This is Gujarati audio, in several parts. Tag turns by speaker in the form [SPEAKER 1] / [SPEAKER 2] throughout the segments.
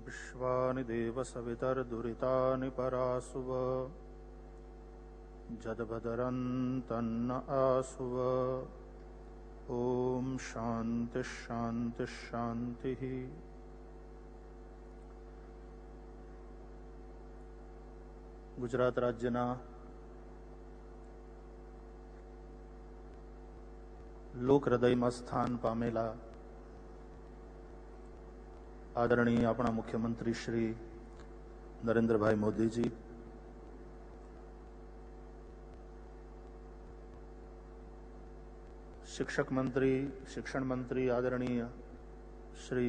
[SPEAKER 1] विश्वानि देव सवितर्दुरितानि परासुव जदभदरन्तन्न आसुव। ओम शांति शांति शांति। गुजरात राज्यना लोक हृदयમાં સ્થાન પામેલા આદરણીય આપણા મુખ્યમંત્રી શ્રી નરેન્દ્રભાઈ મોદીજી, शिक्षक मंत्री शिक्षण मंत्री आदरणीय श्री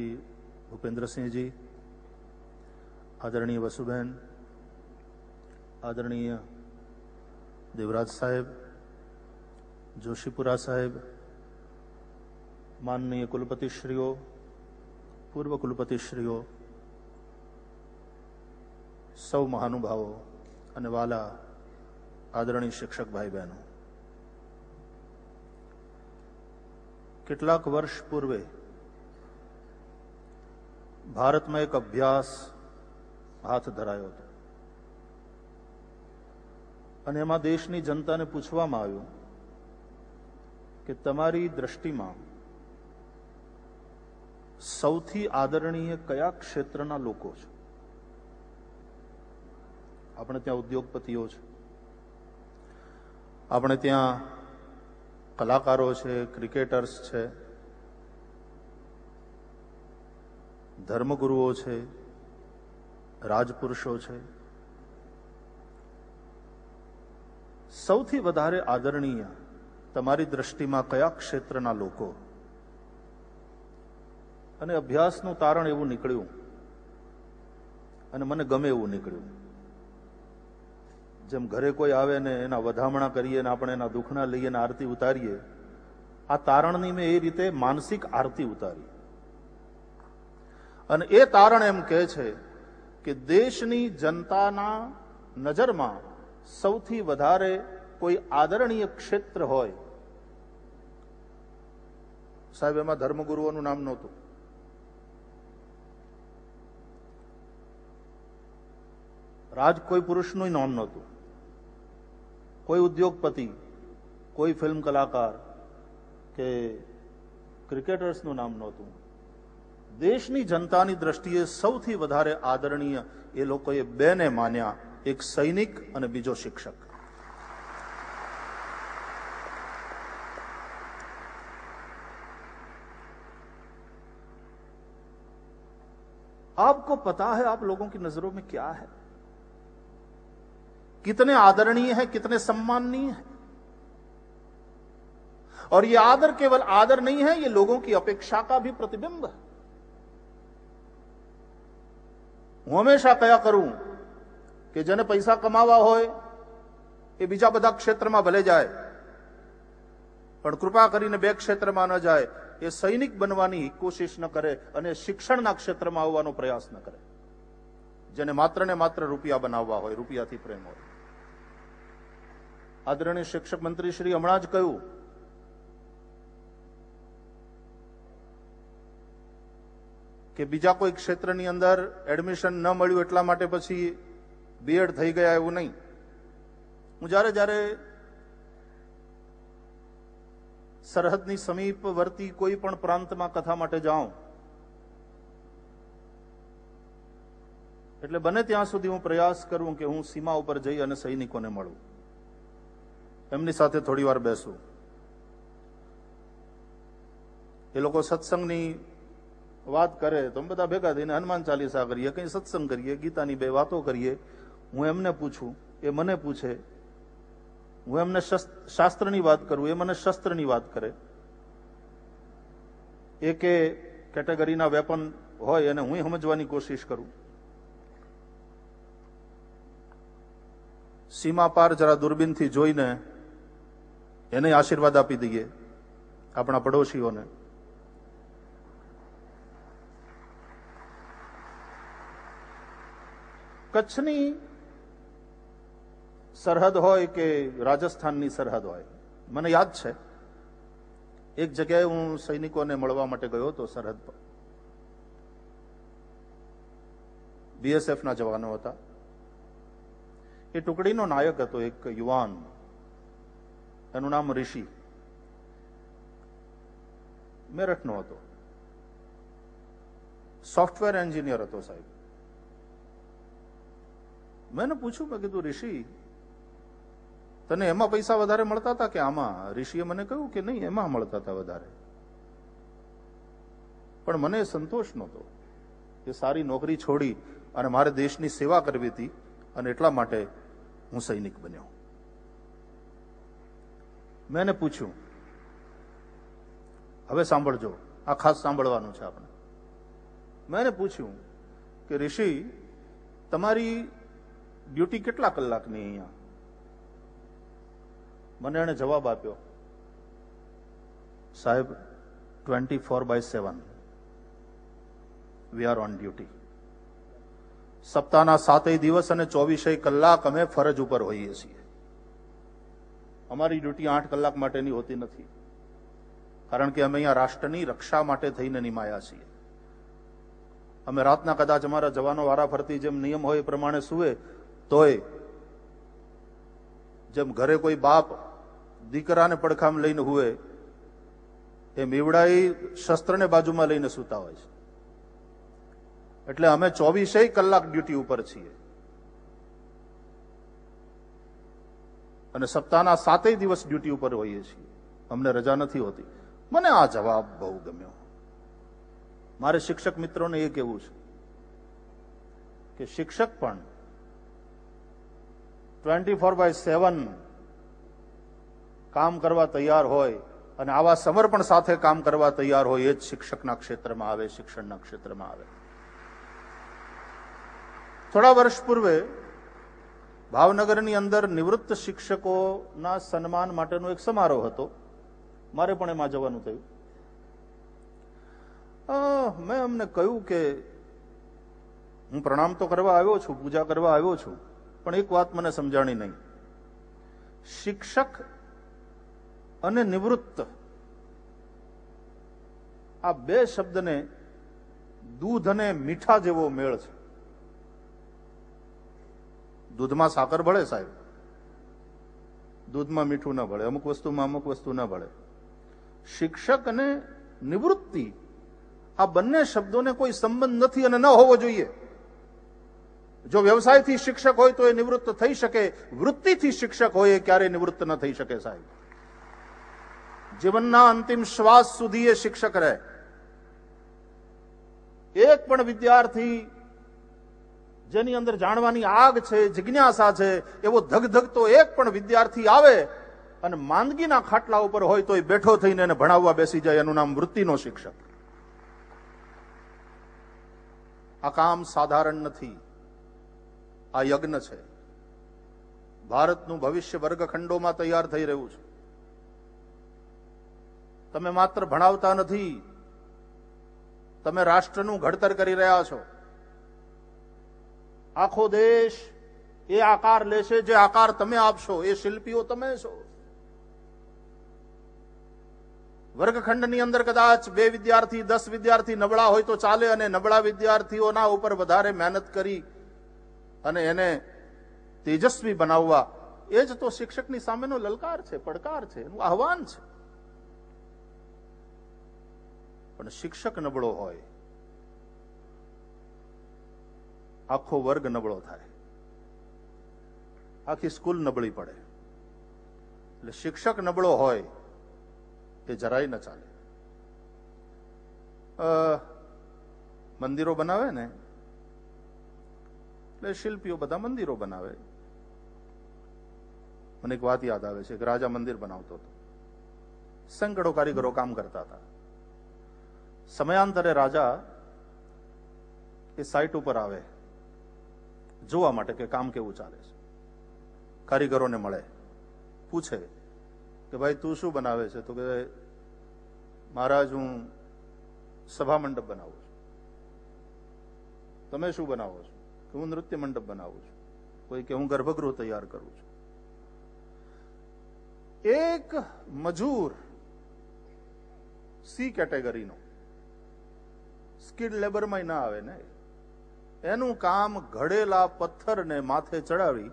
[SPEAKER 1] भूपेंद्र सिंह जी, आदरणीय वसुबेन, आदरणीय देवराज साहेब, जोशीपुरा साहेब, माननीय कुलपतिश्रीओ, पूर्व कुलपतिश्रीओ, सौ महानुभावों अने वाला आदरणीय शिक्षक भाई बहनों, કેટલાક વર્ષ પૂર્વે ભારતમાં એક અભ્યાસ હાથ ધરાયો હતો અને એમાં દેશની જનતાને પૂછવામાં આવ્યું કે તમારી દ્રષ્ટિમાં સૌથી આદરણીય કયા ક્ષેત્રના લોકો છે? આપણે ત્યાં ઉદ્યોગપતિઓ છે, આપણે ત્યાં કલાકારો છે, ક્રિકેટર્સ છે, ધર્મગુરુઓ છે, રાજપુરુષો છે. સૌથી વધારે આદરણીય તમારી દ્રષ્ટિમાં કયા ક્ષેત્રના લોકો? અને અભ્યાસનું તારણ એવું નીકળ્યું અને મને ગમે એવું નીકળ્યું. જેમ ઘરે કોઈ આવે ને એના વધામણા કરીએ ને આપણે એના દુઃખના લઈએ ને આરતી ઉતારીએ, આ તારણની મેં એ રીતે માનસિક આરતી ઉતારી. અને એ તારણ એમ કહે છે કે દેશની જનતાના નજરમાં સૌથી વધારે કોઈ આદરણીય ક્ષેત્ર હોય, સાહેબ એમાં ધર્મગુરુઓનું નામ નહોતું, કોઈ પુરુષનું નામ નહોતું, કોઈ ઉદ્યોગપતિ, કોઈ ફિલ્મ કલાકાર કે ક્રિકેટર્સનું નામ નહોતું. દેશની જનતાની દ્રષ્ટિએ સૌથી વધારે આદરણીય એ લોકોએ બેને માન્યા, એક સૈનિક અને બીજો શિક્ષક. आपको पता है आप लोगों की नजरों में क्या है, कितने आदरणीय है, कितने सम्माननीय है. और ये आदर केवल आदर नहीं है, ये लोगों की अपेक्षा का भी प्रतिबिंब है. હું હંમેશા કયા કરું કે જેને પૈસા કમાવા હોય એ બીજા બધા ક્ષેત્રમાં ભલે જાય, પણ કૃપા કરીને બે ક્ષેત્રમાં ન જાય. એ સૈનિક બનવાની કોશિશ ન કરે અને શિક્ષણના ક્ષેત્રમાં આવવાનો પ્રયાસ ન કરે. જેને માત્ર ને માત્ર રૂપિયા બનાવવા હોય, રૂપિયાથી પ્રેમ હોય. આદરણીય શિક્ષક મંત્રી શ્રી હમણાં જ કહ્યું કે બીજા કોઈ ક્ષેત્રની અંદર એડમિશન ન મળ્યું એટલા માટે પછી બીએડ થઈ ગયા, એવું નહીં. હું જ્યારે સરહદની સમીપવર્તી કોઈ પણ પ્રાંતમાં કથા માટે જાઉં એટલે બને ત્યાં સુધી હું પ્રયાસ કરું કે હું સીમા ઉપર જઈ અને સૈનિકોને મળું, એમની સાથે થોડી વાર બેસું. એ લોકો સત્સંગની વાત કરે તો બધા ભેગા થઈને હનુમાન ચાલીસા કરીએ, કંઈ સત્સંગ કરીએ, ગીતાની બે વાતો કરીએ. હું એમને પૂછું, એ મને પૂછે. હું એમને શાસ્ત્રની વાત કરું, એ મને શસ્ત્રની વાત કરે. એકે કેટેગરીના વેપન હોય અને હું સમજવાની કોશિશ કરું. સીમા પાર જરા દૂરબીનથી જોઈને એને આશીર્વાદ આપી દઈએ આપણા પડોશીઓને. કચ્છની સરહદ હોય કે રાજસ્થાનની સરહદ હોય, મને યાદ છે એક જગ્યાએ હું સૈનિકોને મળવા માટે ગયો હતો સરહદ પર. બીએસએફના જવાનો હતા. એ ટુકડીનો નાયક હતો એક યુવાન, એનું નામ ઋષિ, મેરઠનો હતો, સોફ્ટવેર એન્જિનિયર હતો સાહેબ. મેં પૂછ્યું, મેં કીધું ઋષિ તને એમાં પૈસા વધારે મળતા હતા કે આમાં? ઋષિએ મને કહ્યું કે નહીં, એમાં મળતા હતા વધારે, પણ મને સંતોષ નહોતો કે સારી નોકરી છોડી અને મારે દેશની સેવા કરવી હતી, અને એટલા માટે હું સૈનિક બન્યો. મેં એને પૂછ્યું, હવે સાંભળજો, આ ખાસ સાંભળવાનું છે આપણે. મેં એને પૂછ્યું કે ઋષિ તમારી ડ્યુટી કેટલા કલાકની અહીંયા? મને એને જવાબ આપ્યો, સાહેબ 24/7 વી આર ઓન ડ્યુટી. સપ્તાહના 7 દિવસ અને 24 કલાક અમે ફરજ ઉપર હોઈએ છીએ. અમારી ડ્યુટી 8 કલાક માટેની હોતી નથી, કારણ કે અમે અહીંયા રાષ્ટ્રની રક્ષા માટે થઈને નિમાયા છીએ. અમે રાતના કદાચ અમારા જવાનો વારાફરતી જેમ નિયમ હોય એ પ્રમાણે સુવે તોય જેમ ઘરે કોઈ બાપ દીકરાને પડખામ લઈને હુએ એમ એવડાઈ શસ્ત્રને બાજુમાં લઈને સૂતા હોય છે. એટલે અમે 24 કલાક ડ્યુટી ઉપર છીએ અને સપ્તાહના 7 દિવસ ડ્યુટી ઉપર હોઈએ છીએ, અમને રજા નથી હોતી. મને આ જવાબ બહુ ગમ્યો. મારે શિક્ષક મિત્રોને એ કહેવું છે કે શિક્ષક પણ 24/7 કામ કરવા તૈયાર હોય અને આવા સમર્પણ સાથે કામ કરવા તૈયાર હોય, એ જ શિક્ષકના ક્ષેત્રમાં આવે, શિક્ષણના ક્ષેત્રમાં આવે. થોડા વર્ષ પૂર્વે ભાવનગરની અંદર નિવૃત્ત શિક્ષકોના સન્માન માટેનો એક સમારોહ હતો. મારે પણ એમાં જવાનું થયું. મેં અમને કહ્યું કે હું પ્રણામ તો કરવા આવ્યો છું, પૂજા કરવા આવ્યો છું, પણ એક વાત મને સમજાણી નહીં. શિક્ષક અને નિવૃત્ત આ બે શબ્દને દૂધ અને મીઠા જેવો મેળ છે. દૂધમાં સાકર ભળે સાહેબ, દૂધમાં મીઠું ના ભળે, અમુક વસ્તુમાં અમુક વસ્તુ ના ભળે. શિક્ષક અને નિવૃત્તિ આ બંને શબ્દોને કોઈ સંબંધ નથી અને ન હોવો જોઈએ. જો વ્યવસાયથી શિક્ષક હોય તો એ નિવૃત્ત થઈ શકે, વૃત્તિથી શિક્ષક હોય એ ક્યારેય નિવૃત્ત ન થઈ શકે સાહેબ. જીવનના અંતિમ શ્વાસ સુધી એ શિક્ષક રહે. એક પણ વિદ્યાર્થી જેની અંદર જાણવાની આગ છે, જિજ્ઞાસા છે, એવો ધગધગતો એક પણ વિદ્યાર્થી આવે અને માંદગીના ખાટલા ઉપર હોય તો એ બેઠો થઈને એને ભણાવવા બેસી જાય, એનું નામ વૃત્તિનો શિક્ષક. આ કામ સાધારણ નથી, આ યજ્ઞ છે. ભારતનું ભવિષ્ય વર્ગખંડોમાં તૈયાર થઈ રહ્યું છે. તમે માત્ર ભણાવતા નથી, તમે રાષ્ટ્રનું ઘડતર કરી રહ્યા છો. આખો દેશ એ આકાર લેશે જે આકાર તમે આપશો, એ શિલ્પીઓ તમે છો. વર્ગખંડની અંદર કદાચ 2 વિદ્યાર્થી 10 વિદ્યાર્થી નબળા હોય તો ચાલે, અને નબળા વિદ્યાર્થીઓના ઉપર વધારે મહેનત કરી અને એને તેજસ્વી બનાવવા, એ જ તો શિક્ષકની સામેનો લલકાર છે, પડકાર છે, એનું આહવાન છે. પણ શિક્ષક નબળો હોય, આખો વર્ગ નબળો થાય, આખી સ્કૂલ નબળી પડે. એટલે શિક્ષક નબળો હોય એ જરાય ન ચાલે. મંદિરો બનાવે ને, એટલે શિલ્પીઓ બધા મંદિરો બનાવે. મને એક વાત યાદ આવે છે કે રાજા મંદિર બનાવતો હતો, સેંકડો કારીગરો કામ કરતા હતા. સમયાંતરે રાજા એ સાઇટ ઉપર આવે જોવા માટે કે કામ કેવું ચાલે છે. કારીગરોને મળે, પૂછે કે ભાઈ તું શું બનાવે છે? તો કે મહારાજ હું સભા મંડપ બનાવું છું. તમે શું બનાવો છો? કે હું નૃત્ય મંડપ બનાવું છું. કોઈ કે હું ગર્ભગૃહ તૈયાર કરું છું. એક મજૂર સી કેટેગરીનો, સ્કિલ્ડ લેબરમાં ના આવે ને, એનું કામ ઘડેલા પથ્થરને માથે ચડાવી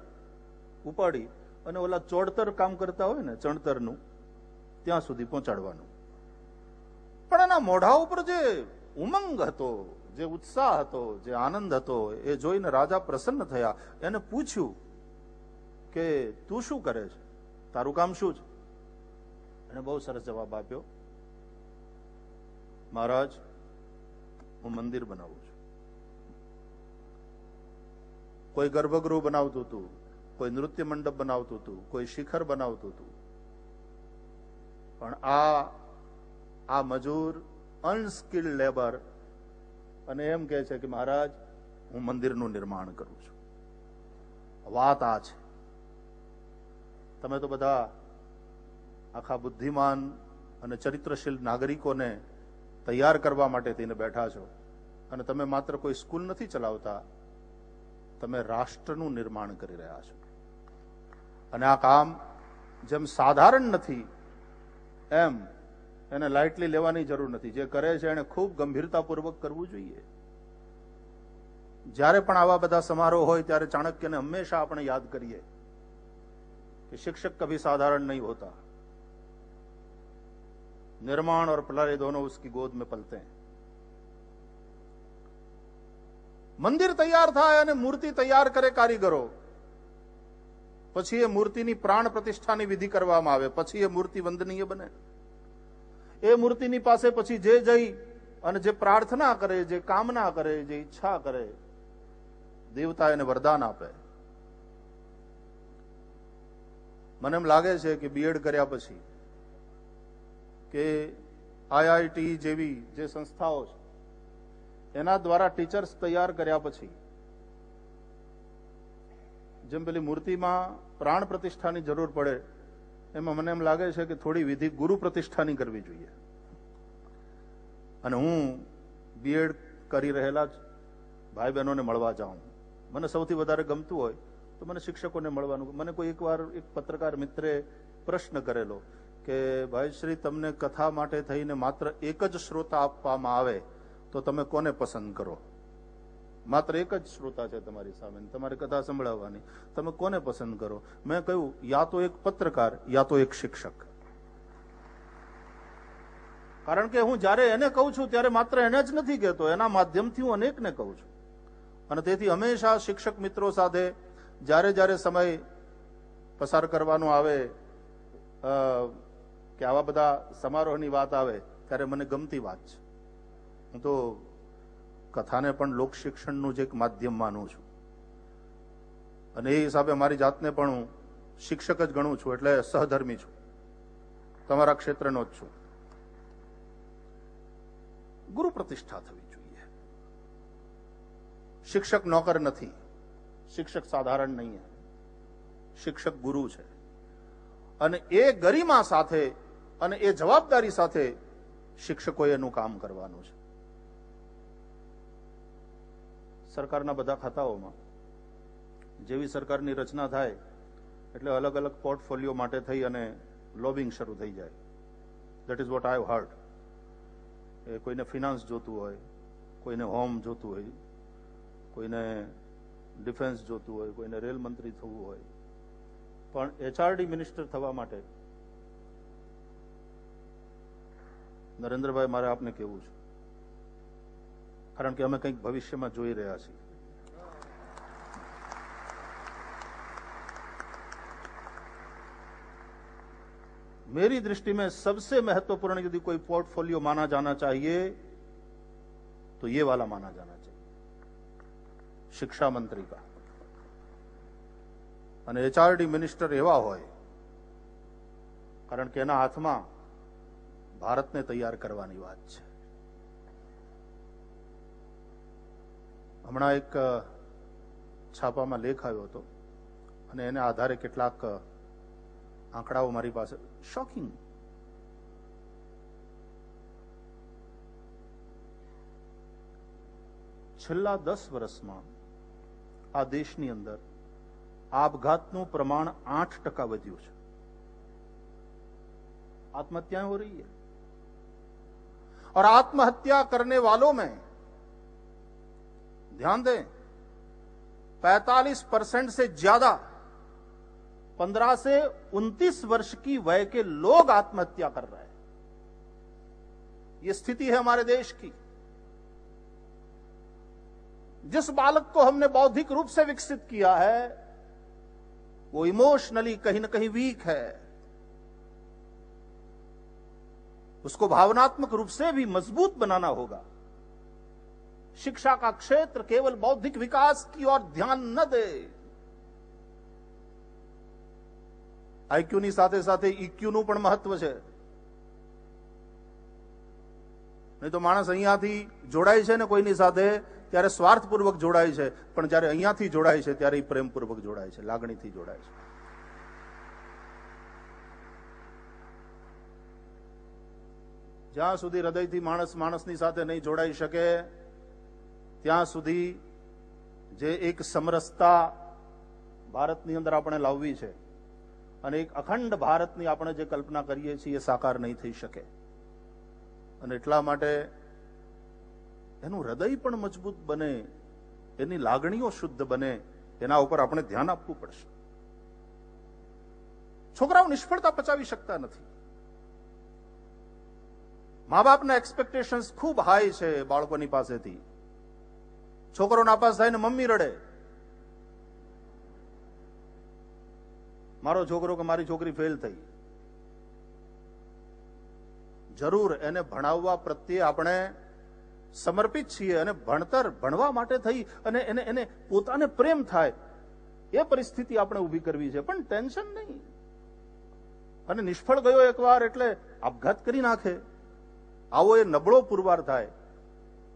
[SPEAKER 1] ઉપાડી અને ઓલા ચોડતર કામ કરતા હોય ને ચણતરનું ત્યાં સુધી પહોંચાડવાનું. પણ એના મોઢા ઉપર જે ઉમંગ હતો, જે ઉત્સાહ હતો, જે આનંદ હતો, એ જોઈને રાજા પ્રસન્ન થયા. એને પૂછ્યું કે તું શું કરે છે, તારું કામ શું છે? એને બહુ સરસ જવાબ આપ્યો, મહારાજ હું મંદિર બનાવું છું. કોઈ ગર્ભગૃહ બનાવતું હતું, કોઈ નૃત્ય મંડપ બનાવતું હતું, કોઈ શિખર બનાવતું હતું, પણ આ મજૂર અનસ્કિલ્ડ લેબર અને એમ કહે છે કે મહારાજ હું મંદિરનું નિર્માણ કરું છું. વાત આ છે. તમે તો બધા આખા બુદ્ધિમાન અને ચરિત્રશીલ નાગરિકોને તૈયાર કરવા માટે થઈને બેઠા છો, અને તમે માત્ર કોઈ સ્કૂલ નથી ચલાવતા, તમે રાષ્ટ્રનું નિર્માણ કરી રહ્યા છો. અને આ કામ જેમ સાધારણ નથી એમ એને લાઇટલી લેવાની જરૂર નથી. જે કરે છે એને ખૂબ ગંભીરતાપૂર્વક કરવું જોઈએ. જ્યારે પણ આવા બધા સમારોહ હોય ત્યારે ચાણક્યને હંમેશા આપણે યાદ કરીએ कि शिक्षक कभी साधारण नहीं होता. निर्माण और प्रलय दोनों उसकी गोद में पलते हैं. મંદિર તૈયાર થાય અને મૂર્તિ તૈયાર કરે કારીગરો, પછી એ મૂર્તિની પ્રાણ પ્રતિષ્ઠાની વિધિ કરવામાં આવે, પછી એ મૂર્તિ વંદનીય બને. એ મૂર્તિની પાસે પછી જે જઈ અને જે પ્રાર્થના કરે, જે કામના કરે, જે ઈચ્છા કરે, દેવતા એને વરદાન આપે. મને એમ લાગે છે કે બીએડ કર્યા પછી કે આઈઆઈટી જેવી જે સંસ્થાઓ છે એના દ્વારા ટીચર્સ તૈયાર કર્યા પછી જેમ પેલી મૂર્તિમાં પ્રાણ પ્રતિષ્ઠાની જરૂર પડે એમાં મને એમ લાગે છે કે થોડી વિધિ ગુરુ પ્રતિષ્ઠાની કરવી જોઈએ. અને હું બીએડ કરી રહેલા જ ભાઈ બહેનોને મળવા જાઉં. મને સૌથી વધારે ગમતું હોય તો મને શિક્ષકોને મળવાનું. મને કોઈ એકવાર એક પત્રકાર મિત્રે પ્રશ્ન કરેલો કે ભાઈ શ્રી, તમને કથા માટે થઈને માત્ર એક જ શ્રોતા આપવામાં આવે તો તમે કોને પસંદ કરો? માત્ર એક જ શ્રોતા છે તમારી સામે, તમારે કથા સંભળાવવાની, તમે કોને પસંદ કરો? મેં કહ્યું, યા તો એક પત્રકાર યા તો એક શિક્ષક. કારણ કે હું જ્યારે એને કહું છું ત્યારે માત્ર એને જ નથી કહેતો, એના માધ્યમથી હું અનેકને કહું છું. અને તેથી હંમેશા શિક્ષક મિત્રો સાથે જ્યારે જ્યારે સમય પસાર કરવાનો આવે કે આવા બધા સમારોહની વાત આવે ત્યારે મને ગમતી વાત છે. હું તો કથાને પણ લોક શિક્ષણનું જ એક માધ્યમ માનું છું, અને એ હિસાબે મારી જાતને પણ હું શિક્ષક જ ગણું છું, એટલે સહધર્મી છું, તમારા ક્ષેત્રનો જ છું. ગુરુ પ્રતિષ્ઠા થવી જોઈએ. શિક્ષક નોકર નથી, શિક્ષક સાધારણ નહીં, શિક્ષક ગુરુ છે. અને એ ગરિમા સાથે અને એ જવાબદારી સાથે શિક્ષકોએ એનું કામ કરવાનું છે. સરકારના બધા ખાતાઓમાં જેવી સરકારની રચના થાય એટલે અલગ અલગ પોર્ટફોલિયો માટે થઈ અને લોબિંગ શરૂ થઈ જાય. That is what I have heard. કોઈને ફિનાન્સ જોતું હોય, કોઈને હોમ જોતું હોય, કોઈને ડિફેન્સ જોતું હોય, કોઈને રેલ મંત્રી થવું હોય, પણ એચઆરડી મિનિસ્ટર થવા માટે નરેન્દ્રભાઈ મારે આપને કહેવું છે, કારણ કે અમે કંઈક ભવિષ્યમાં જોઈ રહ્યા છીએ. मेरी दृष्टि में सबसे महत्वपूर्ण यदि कोई पोर्टफोलियो माना जाना चाहिए तो ये वाला माना जाना चाहिए, शिक्षा मंत्री का. અને એચઆરડી મિનિસ્ટર એવા હોય કારણ કે એના હાથમાં ભારતને તૈયાર કરવાની વાત છે. હમણાં એક છાપામાં લેખ આવ્યો હતો અને એને આધારે કેટલાક આંકડાઓ મારી પાસે. શોકિંગ. છેલ્લા 10 વર્ષમાં આ દેશની અંદર આપઘાતનું પ્રમાણ 8% વધ્યું છે. आत्महत्याएं हो रही है और आत्महत्या करने वालों में ध्यान दें 45% से ज्यादा 15 से 29 वर्ष की वय के लोग आत्महत्या कर रहे हैं। यह स्थिति है हमारे देश की। जिस बालक को हमने बौद्धिक रूप से विकसित किया है वो इमोशनली कहीं ना कहीं वीक है। उसको भावनात्मक रूप से भी मजबूत बनाना होगा। शिक्षा का क्षेत्र केवल बौद्धिक विकास की ओर ध्यान न दे। આઈક્યુની સાથે સાથે ઈક્યુનું પણ મહત્વ છે। નહીં તો માણસ અહીંયાથી જોડાય છે ને કોઈની સાથે ત્યારે સ્વાર્થપૂર્વક જોડાય છે, પણ જ્યારે અહીંયાથી જોડાય છે ત્યારે પ્રેમપૂર્વક જોડાય છે, લાગણીથી જોડાય છે। જ્યાં સુધી હૃદયથી માણસ માણસની સાથે નહીં જોડાઈ શકે ત્યાં સુધી જે એક સમરસતા ભારતની અંદર આપણે લાવવી છે અને એક અખંડ ભારતની આપણે જે કલ્પના કરીએ છીએ એ સાકાર નહીં થઈ શકે। અને એટલા માટે એનું હૃદય પણ મજબૂત બને, એની લાગણીઓ શુદ્ધ બને, એના ઉપર આપણે ધ્યાન આપવું પડશે। છોકરાઓ નિષ્ફળતા પચાવી શકતા નથી। મા બાપના એક્સપેક્ટેશન્સ ખૂબ હાઈ છે બાળકોની પાસેથી। છોકરો નાપાસ થાય ને મમ્મી રડે, મારો છોકરો કે મારી છોકરી ફેલ થઈ। જરૂર એને ભણાવવા પ્રત્યે આપણે સમર્પિત છીએ અને ભણવા માટે થઈ અને એને પોતાને પ્રેમ થાય એ પરિસ્થિતિ આપણે ઊભી કરવી છે, પણ ટેન્શન નહીં। અને નિષ્ફળ ગયો એકવાર એટલે આપઘાત કરી નાખે, આવો એ નબળો પુરવાર થાય,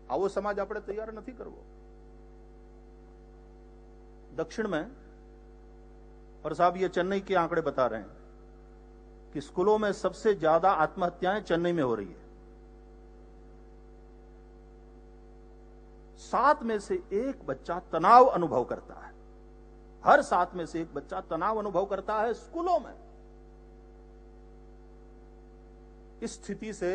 [SPEAKER 1] આવો સમાજ આપણે તૈયાર નથી કરવો। दक्षिण में, और साहब ये चेन्नई के आंकड़े बता रहे हैं कि स्कूलों में सबसे ज्यादा आत्महत्याएं चेन्नई में हो रही है। 7 में से 1 बच्चा तनाव अनुभव करता है। हर 7 में से 1 बच्चा तनाव अनुभव करता है स्कूलों में। इस स्थिति से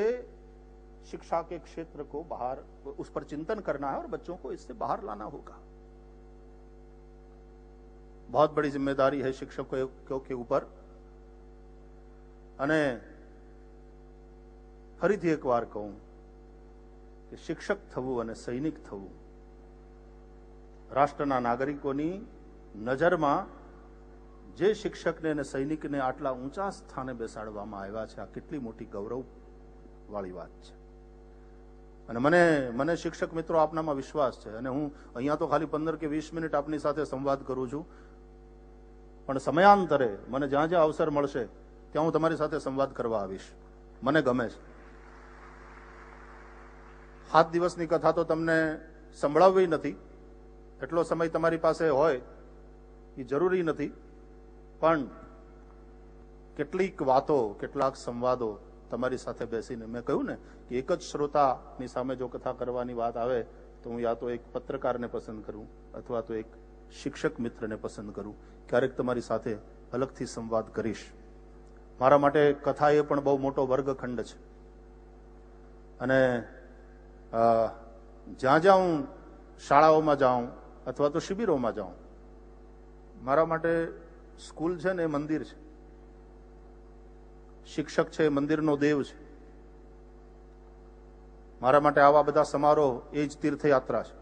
[SPEAKER 1] शिक्षा के क्षेत्र को बाहर उस पर चिंतन करना है और बच्चों को इससे बाहर लाना होगा। बहुत बड़ी जिम्मेदारी है शिक्षकों के ऊपर। અને ફરીથી એકવાર કહું કે શિક્ષક થવું અને સૈનિક થવું રાષ્ટ્રના નાગરિકોની નજરમાં જે શિક્ષકને અને સૈનિકને આટલા ઊંચા સ્થાને બેસાડવામાં આવ્યા છે, આ કેટલી મોટી ગૌરવવાળી વાત છે। અને મને શિક્ષક મિત્રો આપનામાં વિશ્વાસ છે અને હું અહીંયા તો ખાલી 15 કે 20 મિનિટ આપની સાથે સંવાદ કરું છું, પણ સમયાંતરે મને જ્યાં જ્યાં અવસર મળશે ત્યાં હું તમારી સાથે સંવાદ કરવા આવીશ। મને ગમે છે। 7 દિવસની કથા તો તમને સંભળાવવી નથી, એટલો સમય તમારી પાસે હોય એ જરૂરી નથી, પણ કેટલીક વાતો, કેટલાક સંવાદો તમારી સાથે બેસીને, મેં કહ્યું ને કે એક જ શ્રોતાની સામે જો કથા કરવાની વાત આવે તો હું યા તો એક પત્રકારને પસંદ કરું અથવા તો એક શિક્ષક મિત્રને પસંદ કરું, ક્યારેક તમારી સાથે અલગથી સંવાદ કરીશ। મારા માટે કથા એ પણ બહુ મોટો વર્ગખંડ છે અને જ્યાં જ્યાં હું શાળાઓમાં જાઉં અથવા તો શિબિરોમાં જાઉં, મારા માટે સ્કૂલ છે ને એ મંદિર છે, શિક્ષક છે એ મંદિરનો દેવ છે। મારા માટે આવા બધા સમારોહ એ જ તીર્થયાત્રા છે।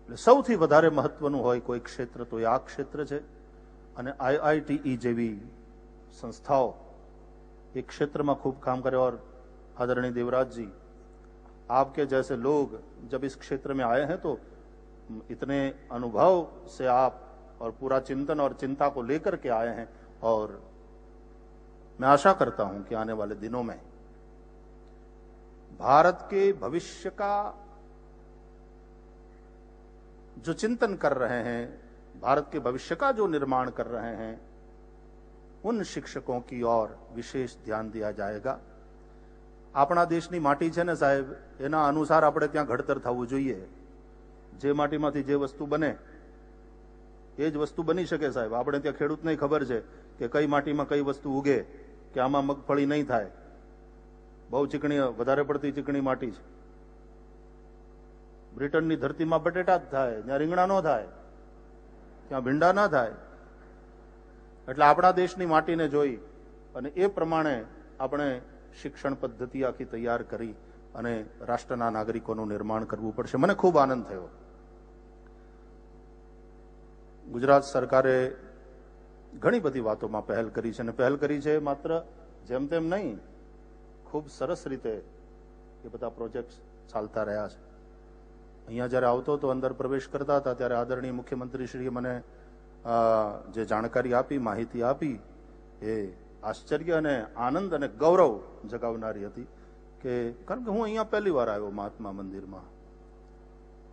[SPEAKER 1] એટલે સૌથી વધારે મહત્વનું હોય કોઈ ક્ષેત્ર તો એ આ ક્ષેત્ર છે। અને IITE જેવી संस्थाओं एक क्षेत्र में खूब काम करे। और आदरणीय देवराज जी, आपके जैसे लोग जब इस क्षेत्र में आए हैं तो इतने अनुभव से आप और पूरा चिंतन और चिंता को लेकर के आए हैं, और मैं आशा करता हूं कि आने वाले दिनों में भारत के भविष्य का जो चिंतन कर रहे हैं, भारत के भविष्य का जो निर्माण कर रहे हैं, उन शिक्षकों की ओर विशेष ध्यान दिया जाएगा। આપણા દેશની માટી છે ને સાહેબ, એના અનુસાર આપણે ત્યાં ઘડતર થવું જોઈએ। જે માટીમાંથી જે વસ્તુ બને એ જ વસ્તુ બની શકે સાહેબ। આપણે ત્યાં ખેડૂતને ખબર છે કે કઈ માટીમાં કઈ વસ્તુ ઉગે, કે આમાં મગફળી નહીં થાય, બહુ ચીકણી, વધારે પડતી ચીકણી માટી છે। બ્રિટનની ધરતીમાં બટેટા જ થાય, ત્યાં રીંગણા ન થાય, ત્યાં ભીંડા ના થાય. એટલે આપણા દેશની માટીને જોઈ અને એ પ્રમાણે આપણે શિક્ષણ પદ્ધતિ આખી તૈયાર કરી અને રાષ્ટ્રના નાગરિકોનું નિર્માણ કરવું પડશે. મને ખૂબ આનંદ થયો. ગુજરાત સરકારે ઘણી બધી વાતોમાં પહેલ કરી છે, અને પહેલ કરી છે માત્ર જેમ તેમ નહીં, ખૂબ સરસ રીતે એ બધા પ્રોજેક્ટ ચાલતા રહ્યા છે. અહીંયા જયારે આવતો હતો, અંદર પ્રવેશ કરતા હતા, ત્યારે આદરણીય મુખ્યમંત્રીશ્રીએ મને જે જાણકારી આપી, માહિતી આપી, એ આશ્ચર્ય અને આનંદ અને ગૌરવ જગાવનારી હતી. કે કારણ કે હું અહીંયા પહેલી વાર આવ્યો મહાત્મા મંદિરમાં,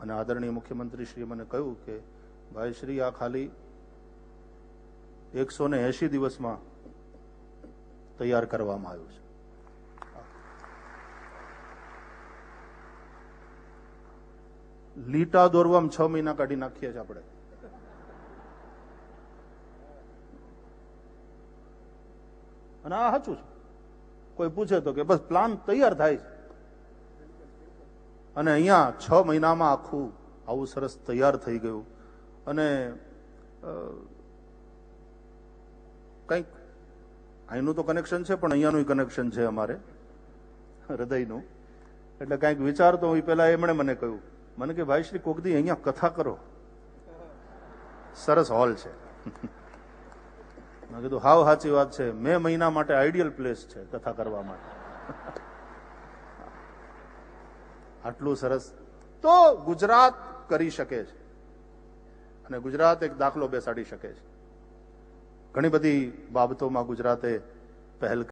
[SPEAKER 1] અને આદરણીય મુખ્યમંત્રીશ્રીએ મને કહ્યું કે ભાઈ શ્રી, આ ખાલી 180 દિવસમાં તૈયાર કરવામાં આવ્યું છે. લીટા દોરવામાં 6 મહિના કાઢી નાખીએ છીએ આપણે. અને આ સાચું છે. કોઈ પૂછે તો કે બસ પ્લાન તૈયાર થાય છે, અને અહીંયા 6 મહિનામાં આખું આવું સરસ તૈયાર થઈ ગયું. અને કંઈક અહીંનું તો કનેક્શન છે, પણ અહીંયાનું કનેક્શન છે અમારે હૃદયનું. એટલે કંઈક વિચારતો હોય પેલા એમણે મને કહ્યું, મને કે ભાઈ શ્રી, કોક દી અહીંયા કથા કરો, સરસ હોલ છે. મેં કીધું હાવ સાચી વાત છે, મે મહિના માટે આઈડિયલ પ્લેસ છે કથા કરવા માટે. આટલું સરસ તો ગુજરાત કરી શકે છે, અને ગુજરાત એક દાખલો બેસાડી શકે છે. ઘણી બધી બાબતોમાં ગુજરાતે પહેલ